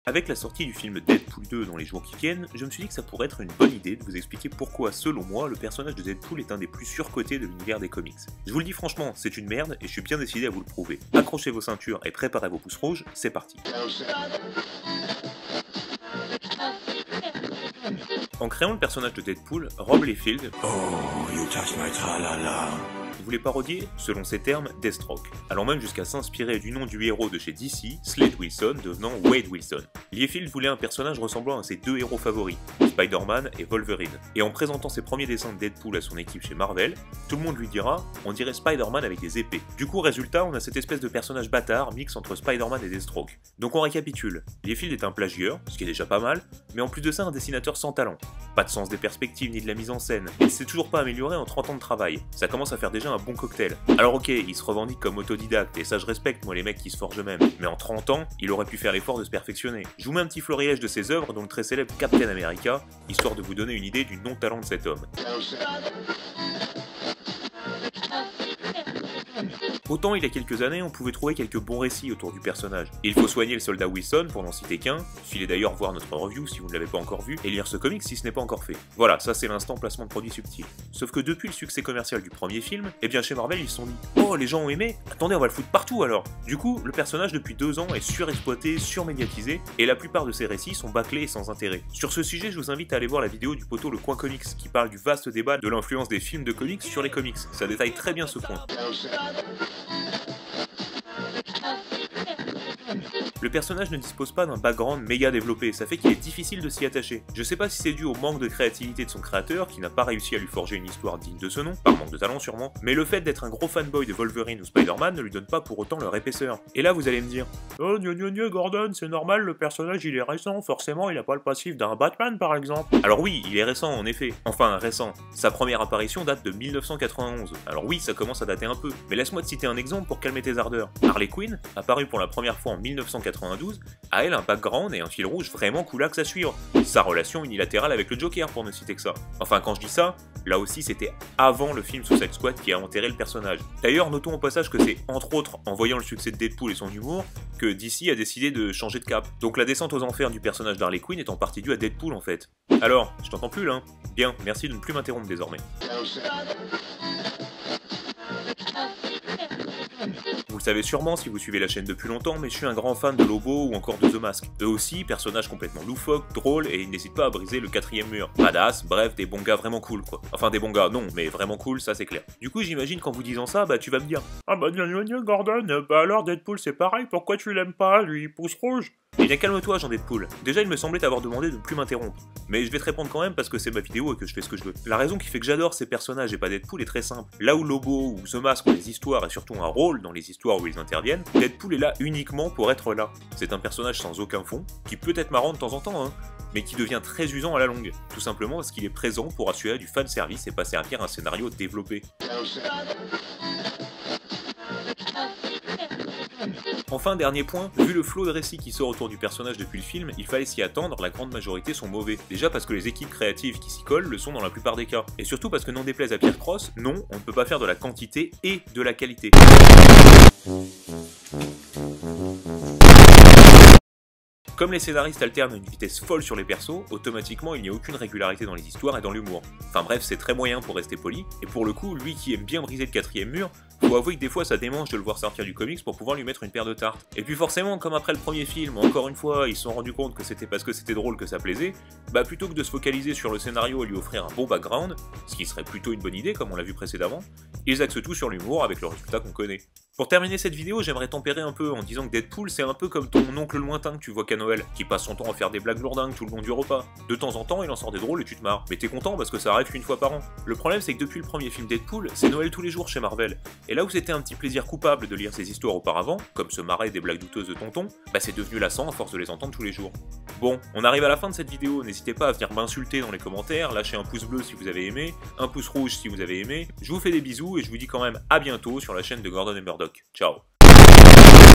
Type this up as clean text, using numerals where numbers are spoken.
Avec la sortie du film Deadpool 2 dans les jours qui viennent, je me suis dit que ça pourrait être une bonne idée de vous expliquer pourquoi, selon moi, le personnage de Deadpool est un des plus surcotés de l'univers des comics. Je vous le dis franchement, c'est une merde et je suis bien décidé à vous le prouver. Accrochez vos ceintures et préparez vos pouces rouges, c'est parti. En créant le personnage de Deadpool, Rob Liefeld voulait parodier, selon ses termes, Deathstroke, allant même jusqu'à s'inspirer du nom du héros de chez DC, Slade Wilson, devenant Wade Wilson. Liefeld voulait un personnage ressemblant à ses deux héros favoris, Spider-Man et Wolverine, et en présentant ses premiers dessins de Deadpool à son équipe chez Marvel, tout le monde lui dira « on dirait Spider-Man avec des épées ». Du coup, résultat, on a cette espèce de personnage bâtard mix entre Spider-Man et Deathstroke. Donc on récapitule, Liefeld est un plagieur, ce qui est déjà pas mal, mais en plus de ça un dessinateur sans talent. Pas de sens des perspectives ni de la mise en scène, et c'est toujours pas amélioré en 30 ans de travail. Ça commence à faire déjà un bon cocktail. Alors ok, il se revendique comme autodidacte, et ça je respecte moi les mecs qui se forgent eux-mêmes, mais en 30 ans, il aurait pu faire l'effort de se perfectionner. Je vous mets un petit florilège de ses œuvres, dont le très célèbre Captain America, histoire de vous donner une idée du non-talent de cet homme. Autant il y a quelques années, on pouvait trouver quelques bons récits autour du personnage. Il faut soigner le soldat Wilson, pour n'en citer qu'un, filez d'ailleurs voir notre review si vous ne l'avez pas encore vu, et lire ce comic si ce n'est pas encore fait. Voilà, ça c'est l'instant placement de produit subtil. Sauf que depuis le succès commercial du premier film, eh bien chez Marvel ils se sont dit « Oh, les gens ont aimé, attendez on va le foutre partout alors !» Du coup, le personnage depuis 2 ans est surexploité, surmédiatisé, et la plupart de ses récits sont bâclés et sans intérêt. Sur ce sujet, je vous invite à aller voir la vidéo du poteau Le Coin Comics, qui parle du vaste débat de l'influence des films de comics sur les comics. Ça détaille très bien ce point. Le personnage ne dispose pas d'un background méga développé, ça fait qu'il est difficile de s'y attacher. Je sais pas si c'est dû au manque de créativité de son créateur, qui n'a pas réussi à lui forger une histoire digne de ce nom, par manque de talent sûrement, mais le fait d'être un gros fanboy de Wolverine ou Spider-Man ne lui donne pas pour autant leur épaisseur. Et là vous allez me dire « Oh gna Gordon, c'est normal, le personnage il est récent, forcément il a pas le passif d'un Batman par exemple. » Alors oui, il est récent en effet, enfin récent. Sa première apparition date de 1991, alors oui ça commence à dater un peu, mais laisse-moi te citer un exemple pour calmer tes ardeurs. Harley Quinn, apparue pour la première fois en 1992, a elle un background et un fil rouge vraiment coolax à suivre. Sa relation unilatérale avec le Joker pour ne citer que ça. Enfin quand je dis ça, là aussi c'était avant le film Suicide Squad qui a enterré le personnage. D'ailleurs notons au passage que c'est entre autres en voyant le succès de Deadpool et son humour que DC a décidé de changer de cap. Donc la descente aux enfers du personnage d'Harley Quinn est en partie due à Deadpool en fait. Alors, je t'entends plus là hein. Bien, merci de ne plus m'interrompre désormais. Vous le savez sûrement si vous suivez la chaîne depuis longtemps, mais je suis un grand fan de Lobo ou encore de The Mask. Eux aussi, personnages complètement loufoques, drôles, et ils n'hésitent pas à briser le 4e mur. Badass, bref, des bons gars vraiment cool quoi. Enfin des bons gars, non, mais vraiment cool, ça c'est clair. Du coup j'imagine qu'en vous disant ça, bah tu vas me dire « Ah bah gna Gordon, bah alors Deadpool c'est pareil, pourquoi tu l'aimes pas, lui, pouce rouge ?» Eh bien calme-toi Jean Deadpool, déjà il me semblait t'avoir demandé de ne plus m'interrompre, mais je vais te répondre quand même parce que c'est ma vidéo et que je fais ce que je veux. La raison qui fait que j'adore ces personnages et pas Deadpool est très simple. Là où Lobo ou The Mask ont des histoires et surtout un rôle dans les histoires où ils interviennent, Deadpool est là uniquement pour être là. C'est un personnage sans aucun fond, qui peut être marrant de temps en temps, hein, mais qui devient très usant à la longue, tout simplement parce qu'il est présent pour assurer du fanservice et pas servir un scénario développé. Enfin, dernier point, vu le flot de récits qui sort autour du personnage depuis le film, il fallait s'y attendre, la grande majorité sont mauvais. Déjà parce que les équipes créatives qui s'y collent le sont dans la plupart des cas. Et surtout parce que n'en déplaise à Pierre Cross, non, on ne peut pas faire de la quantité et de la qualité. Comme les scénaristes alternent une vitesse folle sur les persos, automatiquement il n'y a aucune régularité dans les histoires et dans l'humour. Enfin bref, c'est très moyen pour rester poli, et pour le coup, lui qui aime bien briser le 4e mur, faut avouer que des fois ça démange de le voir sortir du comics pour pouvoir lui mettre une paire de tartes. Et puis forcément, comme après le premier film, encore une fois, ils se sont rendus compte que c'était parce que c'était drôle que ça plaisait, bah plutôt que de se focaliser sur le scénario et lui offrir un bon background, ce qui serait plutôt une bonne idée comme on l'a vu précédemment, ils axent tout sur l'humour avec le résultat qu'on connaît. Pour terminer cette vidéo, j'aimerais tempérer un peu en disant que Deadpool c'est un peu comme ton oncle lointain que tu vois qu'à Noël, qui passe son temps à faire des blagues lourdingues tout le long du repas. De temps en temps, il en sort des drôles et tu te marres, mais t'es content parce que ça arrive qu'une fois par an. Le problème c'est que depuis le premier film Deadpool, c'est Noël tous les jours chez Marvel. Et là où c'était un petit plaisir coupable de lire ces histoires auparavant, comme se marrer des blagues douteuses de tonton, bah c'est devenu lassant à force de les entendre tous les jours. Bon, on arrive à la fin de cette vidéo, n'hésitez pas à venir m'insulter dans les commentaires, lâchez un pouce bleu si vous avez aimé, un pouce rouge si vous avez aimé, je vous fais des bisous et je vous dis quand même à bientôt sur la chaîne de Gordon et Murdoch. Ciao.